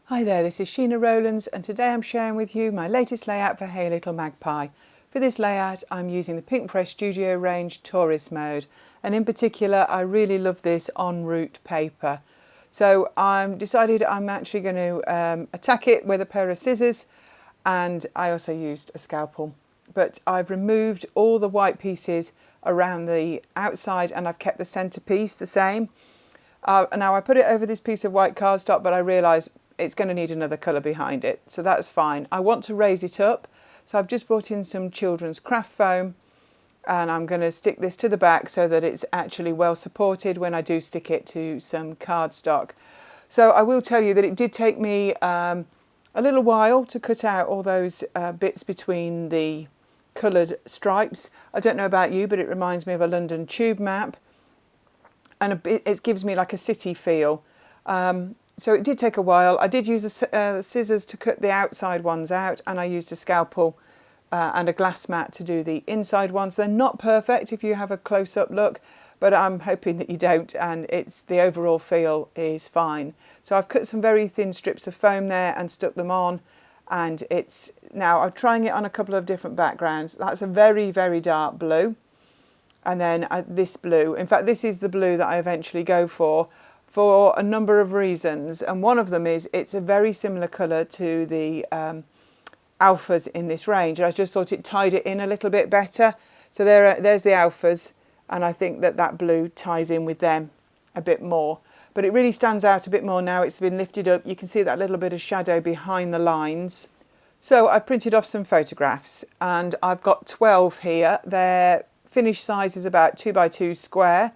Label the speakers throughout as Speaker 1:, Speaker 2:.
Speaker 1: Hi there, this is Sheena Rowlands and today I'm sharing with you my latest layout for Hey Little Magpie. For this layout I'm using the Pinkfresh Studio range Tourist mode, and in particular I really love this en route paper. So I'm decided I'm actually going to attack it with a pair of scissors, and I also used a scalpel. But I've removed all the white pieces around the outside and I've kept the centre piece the same. Now I put it over this piece of white cardstock, but I realised it's going to need another colour behind it, so that's fine. I want to raise it up, so I've just brought in some children's craft foam and I'm going to stick this to the back so that it's actually well supported when I do stick it to some cardstock. So I will tell you that it did take me a little while to cut out all those bits between the coloured stripes. I don't know about you, but it reminds me of a London tube map, and it gives me like a city feel. So it did take a while. I did use scissors to cut the outside ones out, and I used a scalpel and a glass mat to do the inside ones. They're not perfect if you have a close-up look, but I'm hoping that you don't, and the overall feel is fine. So I've cut some very thin strips of foam there and stuck them on, and now I'm trying it on a couple of different backgrounds. That's a very, very dark blue, and then this blue. In fact, this is the blue that I eventually go for a number of reasons, and one of them is it's a very similar colour to the alphas in this range, and I just thought it tied it in a little bit better. So there's the alphas, and I think that blue ties in with them a bit more, but it really stands out a bit more now it's been lifted up. You can see that little bit of shadow behind the lines. So I printed off some photographs, and I've got 12 here. Their finished size is about 2x2 square,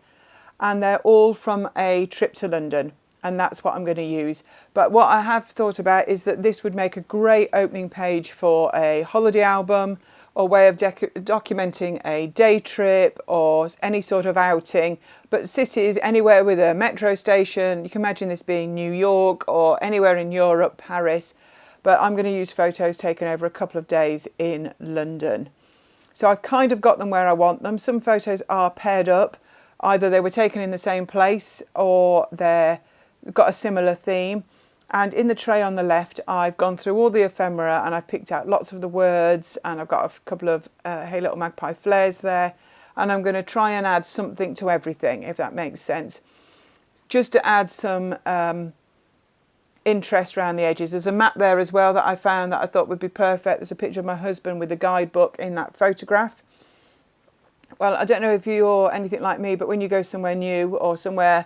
Speaker 1: and they're all from a trip to London, and that's what I'm going to use. But what I have thought about is that this would make a great opening page for a holiday album, or way of documenting a day trip or any sort of outing. But cities, anywhere with a metro station, you can imagine this being New York or anywhere in Europe, Paris, but I'm going to use photos taken over a couple of days in London. So I've kind of got them where I want them. Some photos are paired up. Either they were taken in the same place or they've got a similar theme. And in the tray on the left, I've gone through all the ephemera and I've picked out lots of the words, and I've got a couple of Hey Little Magpie flares there. And I'm going to try and add something to everything, if that makes sense. Just to add some interest around the edges. There's a map there as well that I found that I thought would be perfect. There's a picture of my husband with the guidebook in that photograph. Well, I don't know if you're anything like me, but when you go somewhere new or somewhere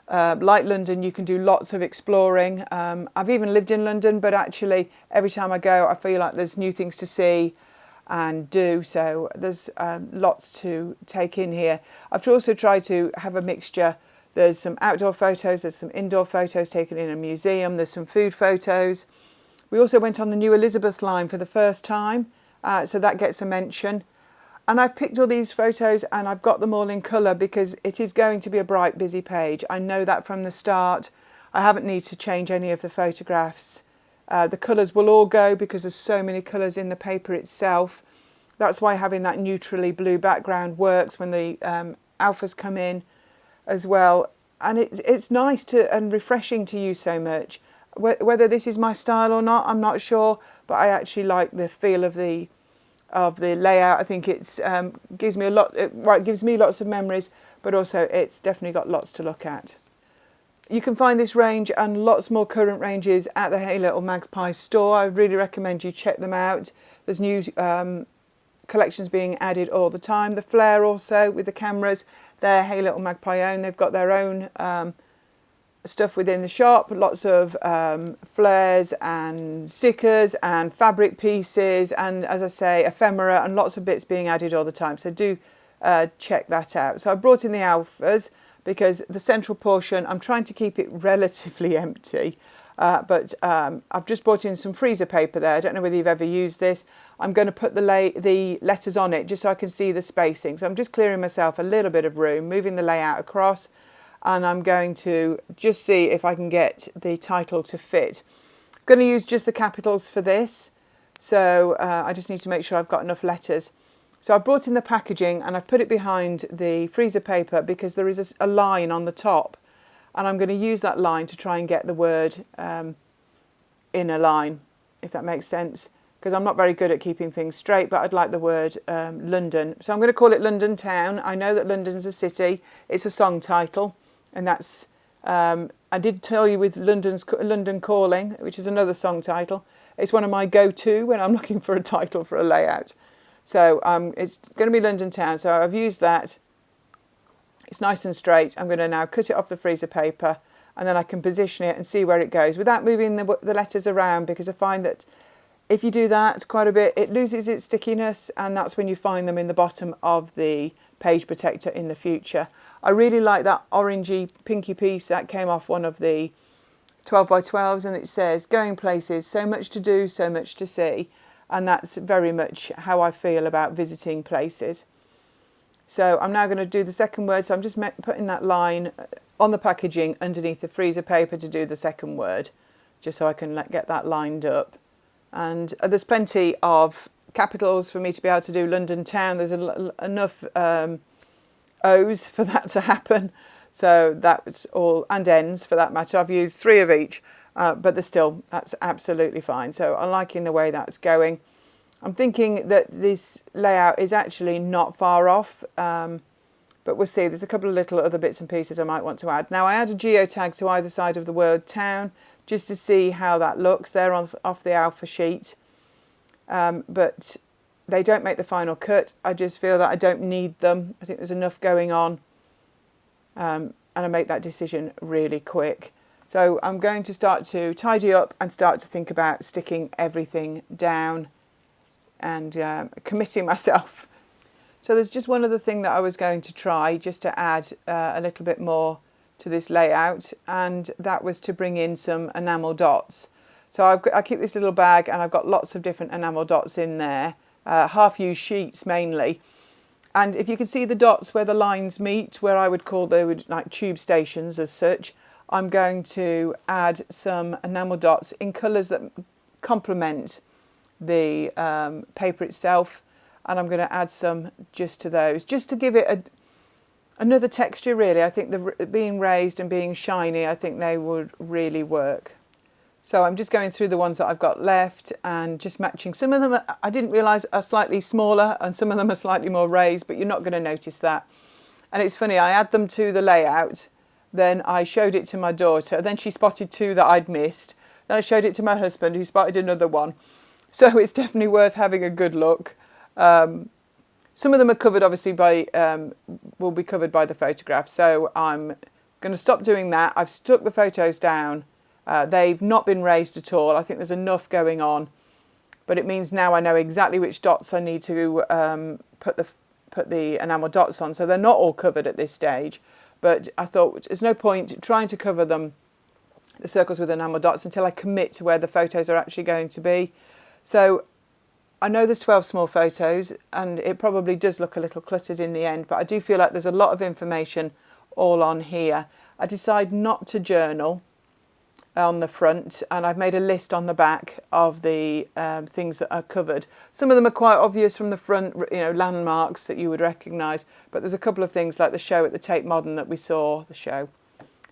Speaker 1: like London, you can do lots of exploring. I've even lived in London, but actually every time I go, I feel like there's new things to see and do. So there's lots to take in here. I've also tried to have a mixture. There's some outdoor photos, there's some indoor photos taken in a museum, there's some food photos. We also went on the New Elizabeth line for the first time, so that gets a mention. And I've picked all these photos and I've got them all in colour because it is going to be a bright, busy page. I know that from the start. I haven't needed to change any of the photographs. The colours will all go because there's so many colours in the paper itself. That's why having that neutrally blue background works when the alphas come in as well. And it's nice and refreshing to use so much. Whether this is my style or not, I'm not sure, but I actually like the feel of the layout. I think it gives me lots of memories, but also it's definitely got lots to look at. You can find this range and lots more current ranges at the Hey Little Magpie store. I really recommend you check them out. There's new collections being added all the time. The flare also with the cameras, they're Hey Little Magpie own. They've got their own stuff within the shop, lots of flares and stickers and fabric pieces, and as I say, ephemera, and lots of bits being added all the time, so do check that out. So I brought in the alphas because the central portion, I'm trying to keep it relatively empty, but I've just brought in some freezer paper there. I don't know whether you've ever used this. I'm going to put the letters on it just so I can see the spacing. So I'm just clearing myself a little bit of room, moving the layout across, and I'm going to just see if I can get the title to fit. I'm going to use just the capitals for this, so I just need to make sure I've got enough letters. So I've brought in the packaging and I've put it behind the freezer paper because there is a line on the top, and I'm going to use that line to try and get the word in a line, if that makes sense, because I'm not very good at keeping things straight, but I'd like the word London. So I'm going to call it London Town. I know that London's a city. It's a song title, and that's, I did tell you with London Calling, which is another song title. It's one of my go-to when I'm looking for a title for a layout. So it's going to be London Town. So I've used that. It's nice and straight. I'm going to now cut it off the freezer paper, and then I can position it and see where it goes without moving the letters around, because I find that if you do that quite a bit, it loses its stickiness, and that's when you find them in the bottom of the page protector in the future. I really like that orangey pinky piece that came off one of the 12 by 12s, and it says going places, so much to do, so much to see, and that's very much how I feel about visiting places. So I'm now going to do the second word, so I'm just putting that line on the packaging underneath the freezer paper to do the second word, just so I can get that lined up. And there's plenty of capitals for me to be able to do London Town. There's enough O's for that to happen. So that's all, and N's for that matter. I've used 3 of each, but that's absolutely fine. So I'm liking the way that's going. I'm thinking that this layout is actually not far off, but we'll see. There's a couple of little other bits and pieces I might want to add. Now I add a geotag to either side of the word town, just to see how that looks. They're off the alpha sheet, but they don't make the final cut. I just feel that I don't need them. I think there's enough going on, and I make that decision really quick. So I'm going to start to tidy up and start to think about sticking everything down and committing myself. So there's just one other thing that I was going to try, just to add a little bit more to this layout, and that was to bring in some enamel dots. So I keep this little bag, and I've got lots of different enamel dots in there, half-used sheets mainly. And if you can see the dots where the lines meet, where I would call they would like tube stations as such, I'm going to add some enamel dots in colours that complement the paper itself, and I'm going to add some just to those, just to give it another texture really. I think the being raised and being shiny, I think they would really work. So I'm just going through the ones that I've got left and just matching. Some of them I didn't realise are slightly smaller, and some of them are slightly more raised, but you're not going to notice that. And it's funny, I add them to the layout, then I showed it to my daughter, then she spotted 2 that I'd missed, then I showed it to my husband, who spotted another one. So it's definitely worth having a good look. Some of them are covered obviously by, will be covered by the photograph. So I'm going to stop doing that. I've stuck the photos down. They've not been raised at all. I think there's enough going on, but it means now I know exactly which dots I need to put the enamel dots on. So they're not all covered at this stage, but I thought there's no point trying to cover them, the circles with enamel dots, until I commit to where the photos are actually going to be. So I know there's 12 small photos, and it probably does look a little cluttered in the end, but I do feel like there's a lot of information all on here. I decide not to journal on the front, and I've made a list on the back of the things that are covered. Some of them are quite obvious from the front, you know, landmarks that you would recognise, but there's a couple of things like the show at the Tate Modern that we saw, the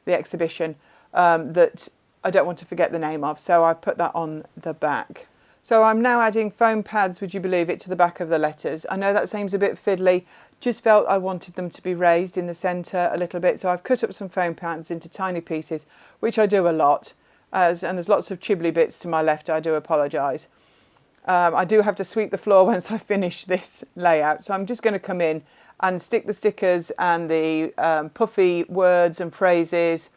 Speaker 1: exhibition, that I don't want to forget the name of, so I've put that on the back. So I'm now adding foam pads, would you believe it, to the back of the letters. I know that seems a bit fiddly, just felt I wanted them to be raised in the centre a little bit, so I've cut up some foam pads into tiny pieces, which I do a lot, and there's lots of chibbly bits to my left, I do apologise. I do have to sweep the floor once I finish this layout, so I'm just going to come in and stick the stickers and the puffy words and phrases,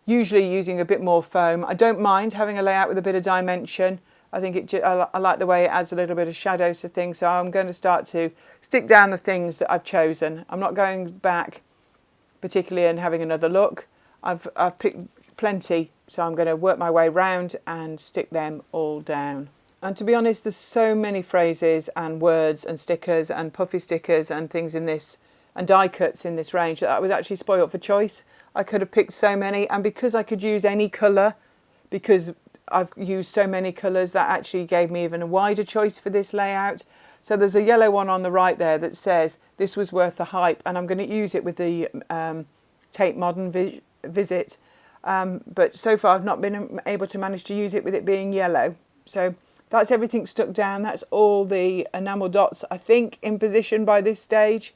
Speaker 1: usually using a bit more foam. I don't mind having a layout with a bit of dimension. I think I like the way it adds a little bit of shadow to things, so I'm going to start to stick down the things that I've chosen. I'm not going back particularly and having another look. I've picked plenty, so I'm going to work my way round and stick them all down. And to be honest, there's so many phrases and words and stickers and puffy stickers and things in this, and die cuts in this range, that I was actually spoilt for choice. I could have picked so many, and because I could use any colour, because I've used so many colours, that actually gave me even a wider choice for this layout. So there's a yellow one on the right there that says this was worth the hype, and I'm going to use it with the Tate Modern visit. but so far I've not been able to manage to use it with it being yellow. So that's everything stuck down. That's all the enamel dots, I think, in position by this stage.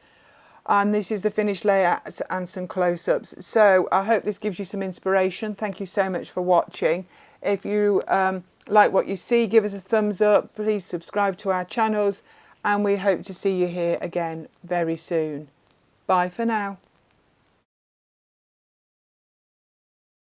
Speaker 1: And this is the finished layout and some close-ups. So I hope this gives you some inspiration. Thank you so much for watching. If you like what you see, give us a thumbs up. Please subscribe to our channels, and we hope to see you here again very soon. Bye for now.